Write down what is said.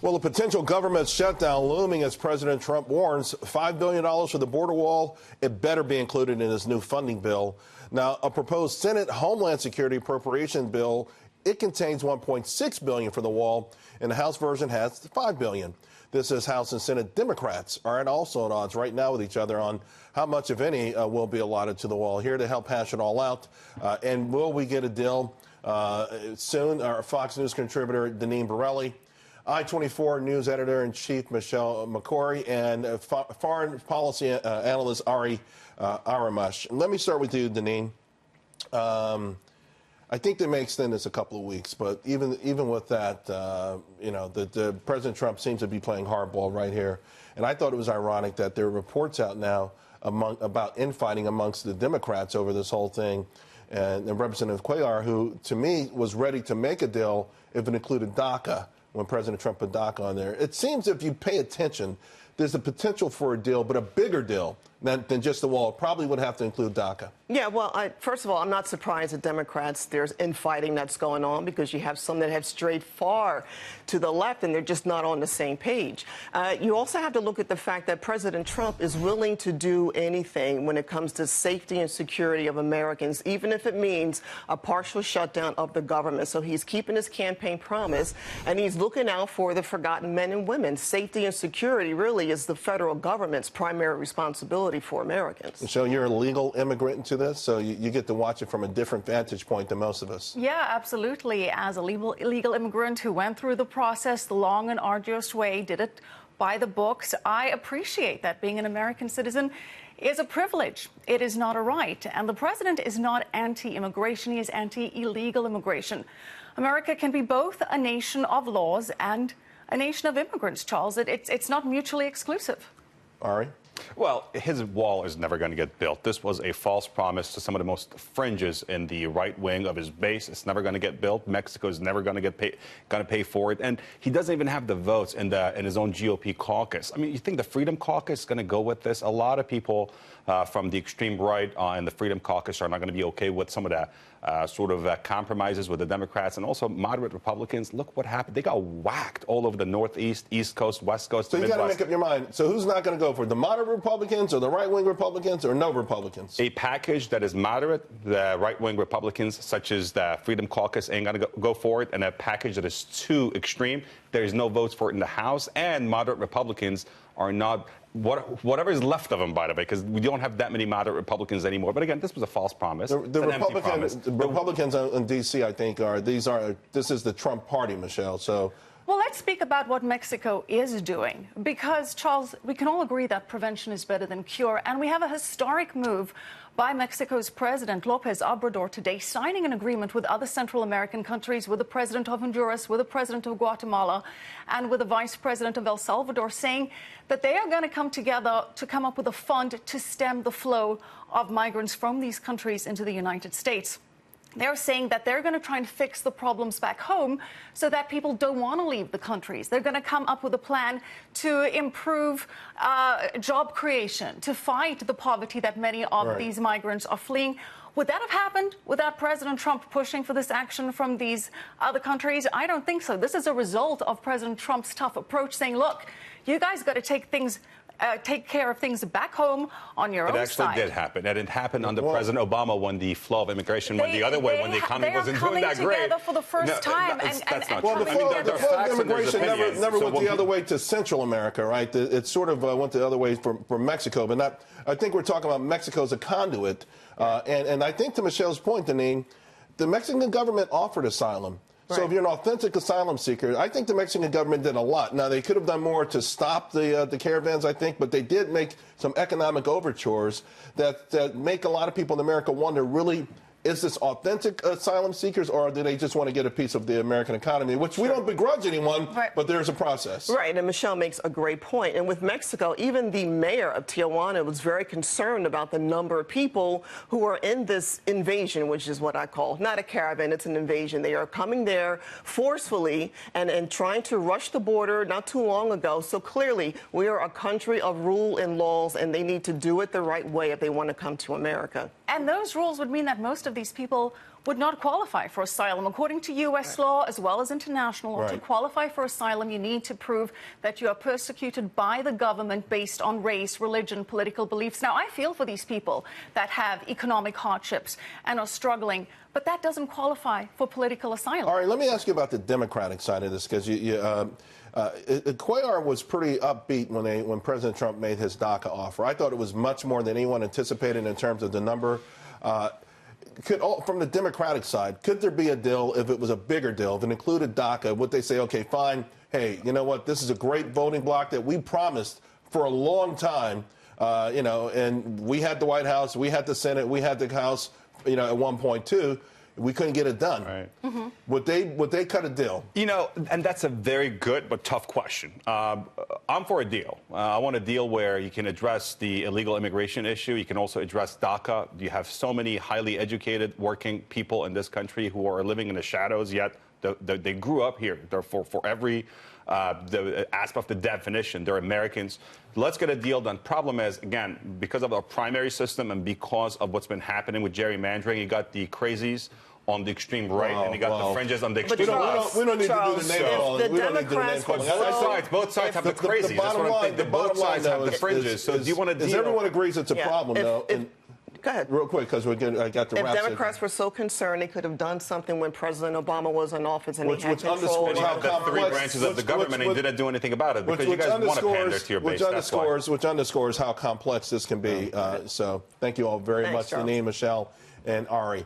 Well, a potential government shutdown looming as President Trump warns $5 billion for the border wall. It better be included in his new funding bill. Now, a proposed Senate Homeland Security appropriation bill, it contains $1.6 billion for the wall, and the House version has $5 billion. This is House and Senate Democrats are also at odds right now with each other on how much, if any, will be allotted to the wall. Here to help hash it all out, and will we get a deal soon? Our Fox News contributor, Deneen Borelli, I-24 News Editor-in-Chief Michelle McCory, and foreign policy analyst Ari Aramash. Let me start with you, Deneen. I think they may extend this a couple of weeks, but even with that, the President Trump seems to be playing hardball right here. And I thought it was ironic that there are reports out now about infighting amongst the Democrats over this whole thing. And Representative Cuellar, who to me was ready to make a deal if it included DACA, when President Trump put DACA on there. It seems if you pay attention, there's a potential for a deal, but a bigger deal than just the wall. It probably would have to include DACA. Yeah, well, first of all, I'm not surprised that Democrats, there's infighting that's going on because you have some that have strayed far to the left and they're just not on the same page. You also have to look at the fact that President Trump is willing to do anything when it comes to safety and security of Americans, even if it means a partial shutdown of the government. So he's keeping his campaign promise and he's looking out for the forgotten men and women. Safety and security really is the federal government's primary responsibility for Americans. So you're a legal immigrant into this, so you get to watch it from a different vantage point than most of us. Yeah, absolutely. As a legal immigrant who went through the process the long and arduous way, did it by the books, I appreciate that being an American citizen is a privilege. It is not a right. And the president is not anti-immigration. He is anti-illegal immigration. America can be both a nation of laws and a nation of immigrants, Charles. It's not mutually exclusive. Ari? Well, his wall is never going to get built. This was a false promise to some of the most fringes in the right wing of his base. It's never going to get built. Mexico is never going to pay for it, and he doesn't even have the votes in his own GOP caucus. I mean, you think the Freedom Caucus is going to go with this? A lot of people from the extreme right in the Freedom Caucus are not going to be okay with some of the compromises with the Democrats and also moderate Republicans. Look what happened. They got whacked all over the Northeast, East Coast, West Coast, so you got to make up your mind. So who's not going to go for it? The moderate Republicans or the right-wing Republicans or no Republicans? A package that is moderate, the right-wing Republicans, such as the Freedom Caucus, ain't going to go for it, and a package that is too extreme, there's no votes for it in the House, and moderate Republicans are not whatever is left of them, by the way, because we don't have that many moderate Republicans anymore. But again, this was a false promise. The Republicans in D.C., I think, this is the Trump party, Michelle. So. Well, let's speak about what Mexico is doing, because, Charles, we can all agree that prevention is better than cure, and we have a historic move by Mexico's President López Obrador today, signing an agreement with other Central American countries, with the President of Honduras, with the President of Guatemala, and with the Vice President of El Salvador, saying that they are going to come together to come up with a fund to stem the flow of migrants from these countries into the United States. They're saying that they're going to try and fix the problems back home so that people don't want to leave the countries. They're going to come up with a plan to improve job creation, to fight the poverty that many of these migrants are fleeing. Would that have happened without President Trump pushing for this action from these other countries? I don't think so. This is a result of President Trump's tough approach, saying, look, you guys got to take care of things back home on your own side. It actually did happen. And it happened under President Obama when the flow of immigration went the other way, when the economy wasn't doing that great. They are coming together for the first time. That's not well, true. the flow of immigration never went the other way to Central America, right? It sort of went the other way for Mexico. But not. I think we're talking about Mexico as a conduit. And I think to Michelle's point, Deneen, the Mexican government offered asylum. So if you're an authentic asylum seeker, I think the Mexican government did a lot. Now, they could have done more to stop the caravans, I think, but they did make some economic overtures that make a lot of people in America wonder, really, is this authentic asylum seekers, or do they just want to get a piece of the American economy, which we don't begrudge anyone, but there's a process. Right, and Michelle makes a great point. And with Mexico, even the mayor of Tijuana was very concerned about the number of people who are in this invasion, which is what I call not a caravan, it's an invasion. They are coming there forcefully and trying to rush the border not too long ago. So clearly, we are a country of rule and laws, and they need to do it the right way if they want to come to America. And those rules would mean that most of these people would not qualify for asylum. According to U.S. law, as well as international law, to qualify for asylum, you need to prove that you are persecuted by the government based on race, religion, political beliefs. Now, I feel for these people that have economic hardships and are struggling, but that doesn't qualify for political asylum. All right, let me ask you about the Democratic side of this, because Cuellar was pretty upbeat when President Trump made his DACA offer. I thought it was much more than anyone anticipated in terms of the number. From the Democratic side, could there be a deal if it was a bigger deal, if it included DACA? Would they say, okay, fine, hey, you know what, this is a great voting bloc that we promised for a long time, and we had the White House, we had the Senate, we had the House, at one point too. We couldn't get it done. Right. Mm-hmm. Would they cut a deal? And that's a very good but tough question. I'm for a deal. I want a deal where you can address the illegal immigration issue. You can also address DACA. You have so many highly educated working people in this country who are living in the shadows, yet they grew up here. Therefore, for every the aspect of the definition, they're Americans. Let's get a deal done. Problem is, again, because of our primary system and because of what's been happening with gerrymandering, you got the crazies on the extreme right, and you got the fringes on the extreme left. We don't need to do the name calling. We don't need to do the name calling. Both sides have the crazies. That's what I'm thinking. Both sides have the fringes. So do you want to deal? Everyone agrees it's a problem, though. Go ahead. Real quick, because I got the If wrap. Democrats were so concerned, they could have done something when President Obama was in office and he had control. And you have the three branches of the government and didn't do anything about it because you guys want to pander to your base. Which underscores how complex this can be. So thank you all very much, Janine, Michelle, and Ari.